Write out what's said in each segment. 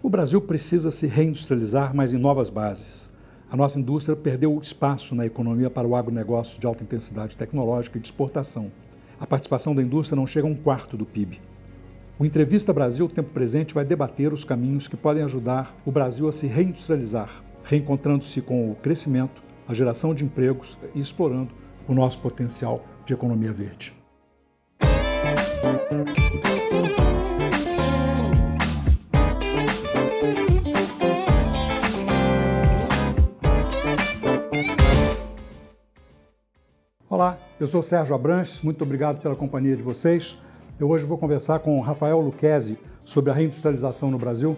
O Brasil precisa se reindustrializar, mas em novas bases. A nossa indústria perdeu espaço na economia para o agronegócio de alta intensidade tecnológica e de exportação. A participação da indústria não chega a 1/4 do PIB. O Entrevista Brasil Tempo Presente vai debater os caminhos que podem ajudar o Brasil a se reindustrializar, reencontrando-se com o crescimento, a geração de empregos e explorando o nosso potencial de economia verde. Olá, eu sou Sérgio Abranches, muito obrigado pela companhia de vocês. Eu hoje vou conversar com Rafael Lucchesi sobre a reindustrialização no Brasil.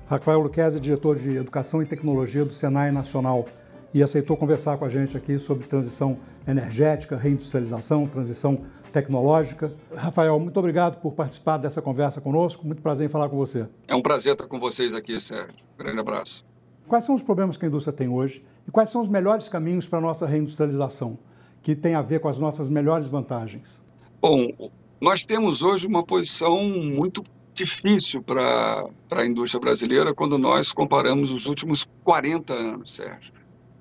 Rafael Lucchesi é diretor de Educação e Tecnologia do Senai Nacional e aceitou conversar com a gente aqui sobre transição energética, reindustrialização, transição tecnológica. Rafael, muito obrigado por participar dessa conversa conosco, muito prazer em falar com você. É um prazer estar com vocês aqui, Sérgio. Grande abraço. Quais são os problemas que a indústria tem hoje e quais são os melhores caminhos para a nossa reindustrialização, que tem a ver com as nossas melhores vantagens? Bom, nós temos hoje uma posição muito difícil para a indústria brasileira quando nós comparamos os últimos 40 anos, Sérgio.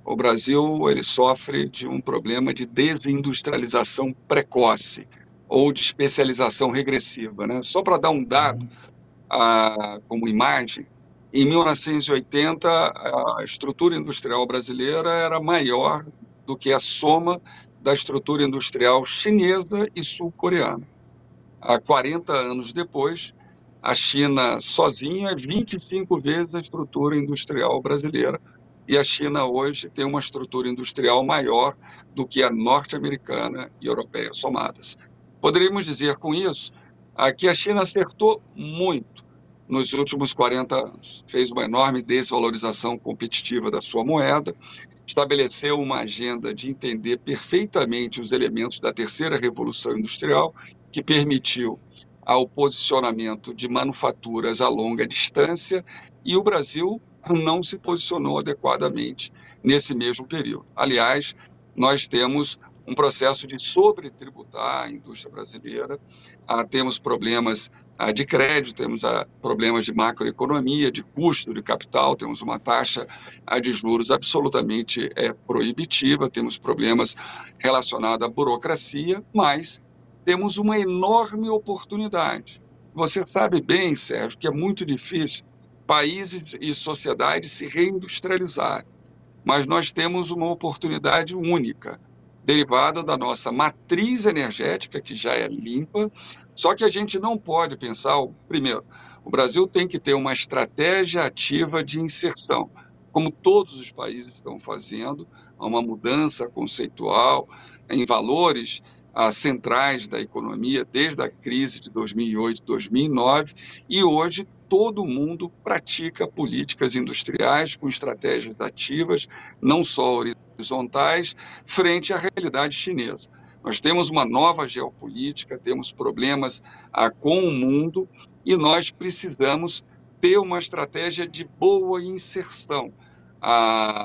O Brasil ele sofre de um problema de desindustrialização precoce ou de especialização regressiva, né? Só para dar um dado como imagem, em 1980 a estrutura industrial brasileira era maior do que a soma da estrutura industrial chinesa e sul-coreana. Há 40 anos depois, a China sozinha é 25 vezes a estrutura industrial brasileira e a China hoje tem uma estrutura industrial maior do que a norte-americana e europeia somadas. Poderíamos dizer com isso que a China acertou muito nos últimos 40 anos. Fez uma enorme desvalorização competitiva da sua moeda, estabeleceu uma agenda de entender perfeitamente os elementos da terceira revolução industrial, que permitiu ao posicionamento de manufaturas a longa distância, e o Brasil não se posicionou adequadamente nesse mesmo período. Aliás, nós temos um processo de sobretributar a indústria brasileira, temos problemas de crédito, temos problemas de macroeconomia, de custo de capital, temos uma taxa de juros absolutamente proibitiva, temos problemas relacionados à burocracia, mas temos uma enorme oportunidade. Você sabe bem, Sérgio, que é muito difícil países e sociedades se reindustrializarem, mas nós temos uma oportunidade única, derivada da nossa matriz energética, que já é limpa, só que a gente não pode pensar, primeiro, o Brasil tem que ter uma estratégia ativa de inserção, como todos os países estão fazendo, uma mudança conceitual em valores centrais da economia, desde a crise de 2008, 2009, e hoje todo mundo pratica políticas industriais com estratégias ativas, não só horizontais, frente à realidade chinesa. Nós temos uma nova geopolítica, temos problemas com o mundo e nós precisamos ter uma estratégia de boa inserção,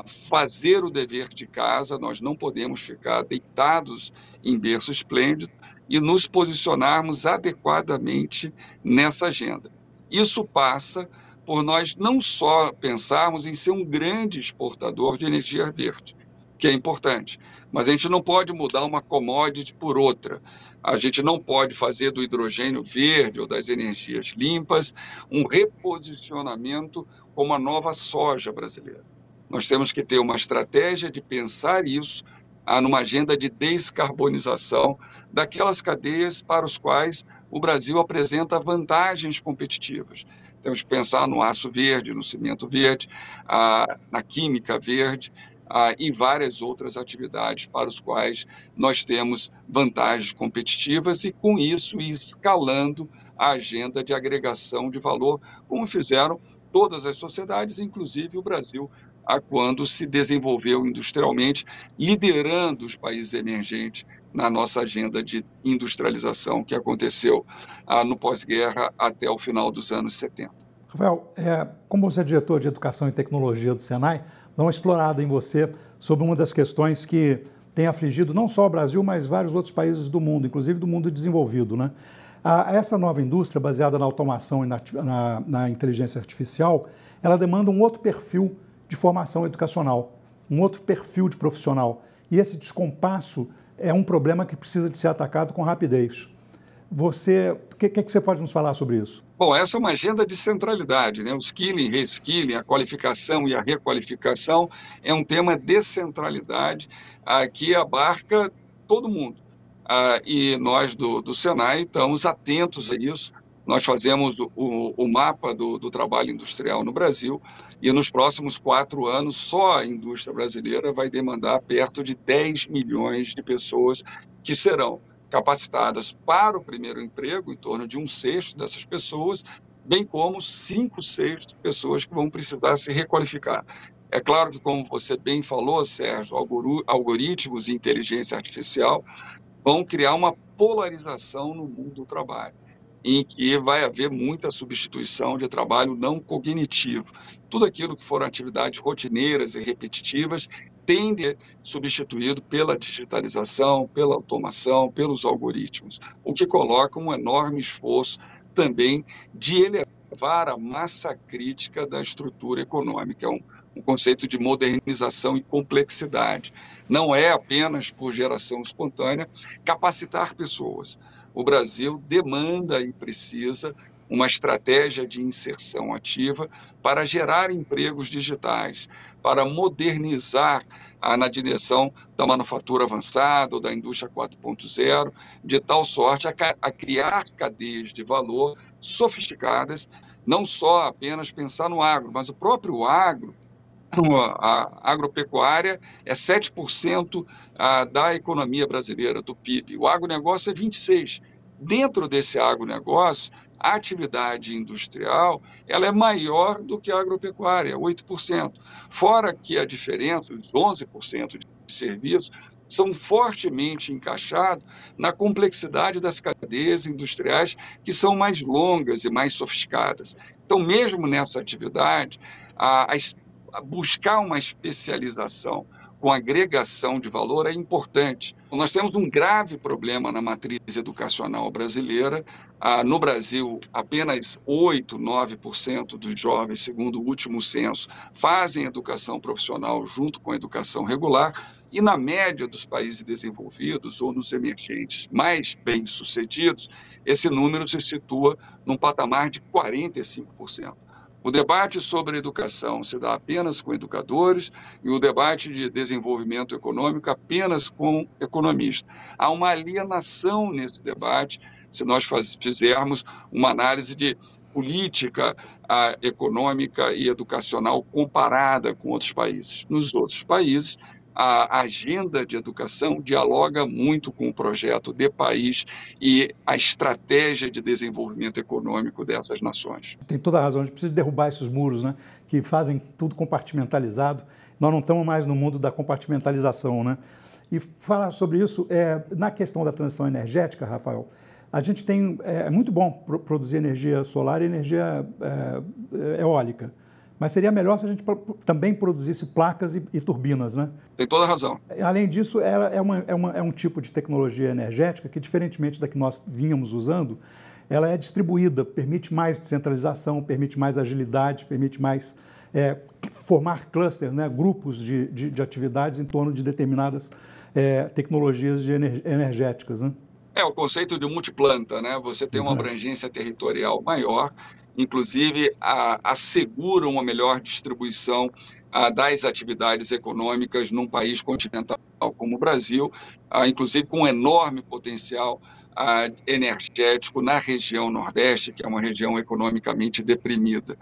fazer o dever de casa, nós não podemos ficar deitados em berço esplêndido e nos posicionarmos adequadamente nessa agenda. Isso passa por nós não só pensarmos em ser um grande exportador de energia verde, que é importante, mas a gente não pode mudar uma commodity por outra. A gente não pode fazer do hidrogênio verde ou das energias limpas um reposicionamento como a nova soja brasileira. Nós temos que ter uma estratégia de pensar isso numa agenda de descarbonização daquelas cadeias para os quais o Brasil apresenta vantagens competitivas. Temos que pensar no aço verde, no cimento verde, na química verde, e várias outras atividades para os quais nós temos vantagens competitivas e, com isso, ir escalando a agenda de agregação de valor, como fizeram todas as sociedades, inclusive o Brasil, quando se desenvolveu industrialmente, liderando os países emergentes na nossa agenda de industrialização que aconteceu no pós-guerra até o final dos anos 70. Rafael, como você é diretor de Educação e Tecnologia do Senai, dá uma explorada em você sobre uma das questões que tem afligido não só o Brasil, mas vários outros países do mundo, inclusive do mundo desenvolvido, né? Essa nova indústria, baseada na automação e na inteligência artificial, ela demanda um outro perfil de formação educacional, um outro perfil de profissional. E esse descompasso é um problema que precisa de ser atacado com rapidez. O que você pode nos falar sobre isso? Bom, essa é uma agenda de centralidade, né? O skilling, reskilling, a qualificação e a requalificação é um tema de centralidade que abarca todo mundo. E nós do Senai estamos atentos a isso. Nós fazemos o mapa do trabalho industrial no Brasil e nos próximos 4 anos só a indústria brasileira vai demandar perto de 10 milhões de pessoas que serão capacitadas para o primeiro emprego, em torno de 1/6 dessas pessoas, bem como 5/6 de pessoas que vão precisar se requalificar. É claro que, como você bem falou, Sérgio, algoritmos e inteligência artificial vão criar uma polarização no mundo do trabalho, em que vai haver muita substituição de trabalho não cognitivo. Tudo aquilo que foram atividades rotineiras e repetitivas tende a ser substituído pela digitalização, pela automação, pelos algoritmos, o que coloca um enorme esforço também de elevar a massa crítica da estrutura econômica. É um conceito de modernização e complexidade. Não é apenas por geração espontânea capacitar pessoas. O Brasil demanda e precisa uma estratégia de inserção ativa para gerar empregos digitais, para modernizar na direção da manufatura avançada ou da indústria 4.0, de tal sorte a criar cadeias de valor sofisticadas, não só apenas pensar no agro, mas o próprio agro. A agropecuária é 7% da economia brasileira, do PIB. O agronegócio é 26%. Dentro desse agronegócio, a atividade industrial ela é maior do que a agropecuária, 8%. Fora que a diferença, os 11% de serviços, são fortemente encaixados na complexidade das cadeias industriais que são mais longas e mais sofisticadas. Então, mesmo nessa atividade, buscar uma especialização com agregação de valor é importante. Nós temos um grave problema na matriz educacional brasileira. No Brasil, apenas 8%, 9% dos jovens, segundo o último censo, fazem educação profissional junto com a educação regular, e na média dos países desenvolvidos ou nos emergentes mais bem-sucedidos, esse número se situa num patamar de 45%. O debate sobre educação se dá apenas com educadores e o debate de desenvolvimento econômico apenas com economistas. Há uma alienação nesse debate se nós fizermos uma análise de política econômica e educacional comparada com outros países. Nos outros países, a agenda de educação dialoga muito com o projeto de país e a estratégia de desenvolvimento econômico dessas nações. Tem toda a razão, a gente precisa derrubar esses muros, né, que fazem tudo compartimentalizado. Nós não estamos mais no mundo da compartimentalização, né? E falar sobre isso, na questão da transição energética, Rafael, a gente tem, é muito bom produzir energia solar e energia eólica, mas seria melhor se a gente também produzisse placas e turbinas, né? Tem toda a razão. Além disso, é um tipo de tecnologia energética que, diferentemente da que nós vínhamos usando, ela é distribuída, permite mais descentralização, permite mais agilidade, permite mais formar clusters, né? Grupos de atividades em torno de determinadas tecnologias energéticas, né? O conceito de multiplanta, né? Você tem uma abrangência territorial maior, inclusive assegura uma melhor distribuição das atividades econômicas num país continental como o Brasil, inclusive com um enorme potencial energético na região Nordeste, que é uma região economicamente deprimida.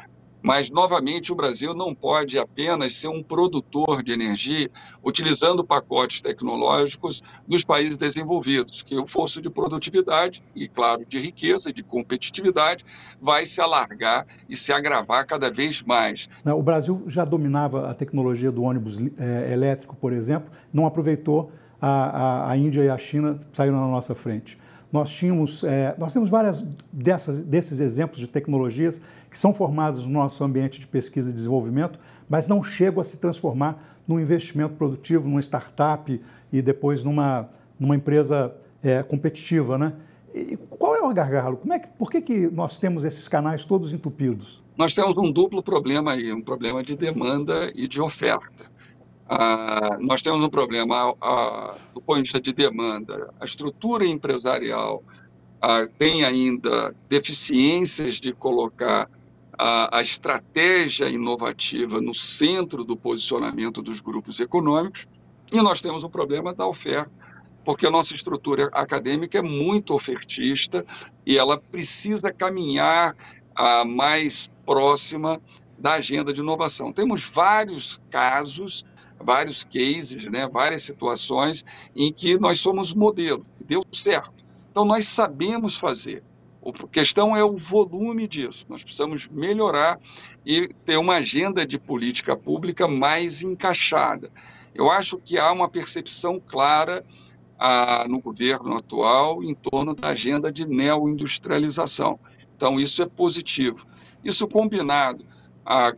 Mas, novamente, o Brasil não pode apenas ser um produtor de energia utilizando pacotes tecnológicos dos países desenvolvidos, que o fosso de produtividade e, claro, de riqueza e de competitividade vai se alargar e se agravar cada vez mais. O Brasil já dominava a tecnologia do ônibus elétrico, por exemplo, não aproveitou, a Índia e a China saíram na nossa frente. Nós temos várias desses exemplos de tecnologias que são formados no nosso ambiente de pesquisa e desenvolvimento, mas não chegam a se transformar num investimento produtivo, numa startup e depois numa empresa competitiva, né? E qual é o gargalo? Por que nós temos esses canais todos entupidos? Nós temos um duplo problema aí, um problema de demanda e de oferta. Nós temos um problema do ponto de vista de demanda. A estrutura empresarial tem ainda deficiências de colocar a estratégia inovativa no centro do posicionamento dos grupos econômicos, e nós temos um problema da oferta, porque a nossa estrutura acadêmica é muito ofertista e ela precisa caminhar mais próxima da agenda de inovação. Temos vários casos, vários cases, né, várias situações em que nós somos modelo, deu certo. Então, nós sabemos fazer. A questão é o volume disso. Nós precisamos melhorar e ter uma agenda de política pública mais encaixada. Eu acho que há uma percepção clara no governo atual em torno da agenda de neoindustrialização. Então, isso é positivo. Isso combinado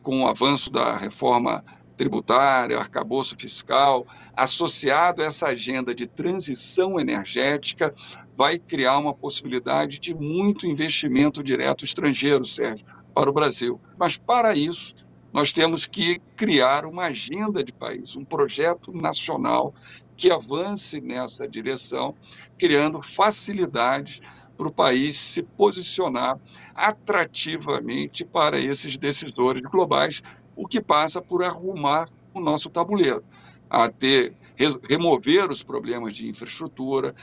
com o avanço da reforma tributária, arcabouço fiscal, associado a essa agenda de transição energética, vai criar uma possibilidade de muito investimento direto estrangeiro, Sérgio, para o Brasil. Mas, para isso, nós temos que criar uma agenda de país, um projeto nacional que avance nessa direção, criando facilidades para o país se posicionar atrativamente para esses decisores globais, o que passa por arrumar o nosso tabuleiro, remover os problemas de infraestrutura,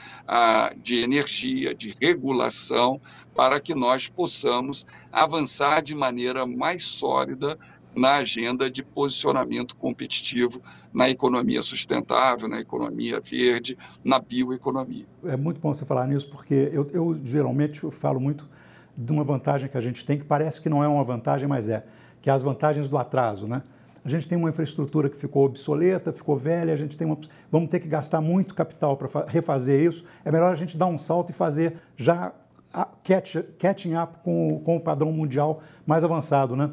de energia, de regulação, para que nós possamos avançar de maneira mais sólida na agenda de posicionamento competitivo na economia sustentável, na economia verde, na bioeconomia. É muito bom você falar nisso, porque eu geralmente falo muito de uma vantagem que a gente tem, que parece que não é uma vantagem, mas que é as vantagens do atraso, né? A gente tem uma infraestrutura que ficou obsoleta, ficou velha, vamos ter que gastar muito capital para refazer isso. É melhor a gente dar um salto e fazer já catching up com o padrão mundial mais avançado, né?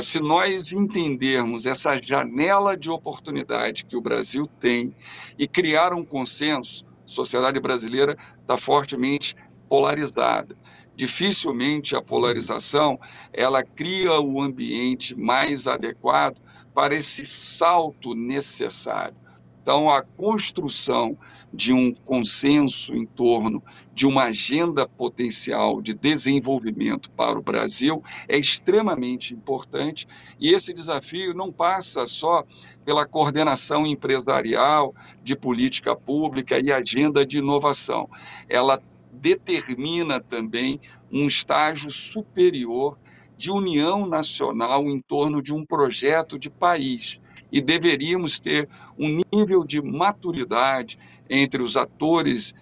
Se nós entendermos essa janela de oportunidade que o Brasil tem e criar um consenso, a sociedade brasileira está fortemente polarizada. Dificilmente a polarização ela cria o ambiente mais adequado para esse salto necessário. Então, a construção de um consenso em torno de uma agenda potencial de desenvolvimento para o Brasil é extremamente importante, e esse desafio não passa só pela coordenação empresarial de política pública e agenda de inovação. Ela determina também um estágio superior de união nacional em torno de um projeto de país. E deveríamos ter um nível de maturidade entre os atores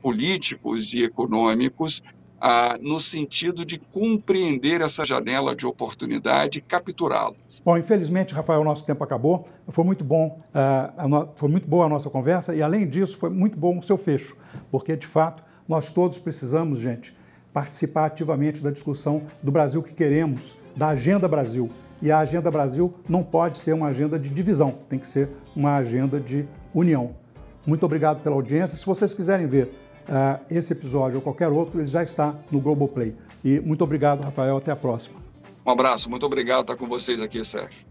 políticos e econômicos no sentido de compreender essa janela de oportunidade e capturá-la. Bom, infelizmente, Rafael, o nosso tempo acabou. Foi muito bom, foi muito boa a nossa conversa e, além disso, foi muito bom o seu fecho, porque, de fato, nós todos precisamos, gente, participar ativamente da discussão do Brasil que queremos, da Agenda Brasil. E a Agenda Brasil não pode ser uma agenda de divisão, tem que ser uma agenda de união. Muito obrigado pela audiência. Se vocês quiserem ver esse episódio ou qualquer outro, ele já está no Globoplay. E muito obrigado, Rafael. Até a próxima. Um abraço. Muito obrigado por estar com vocês aqui, Sérgio.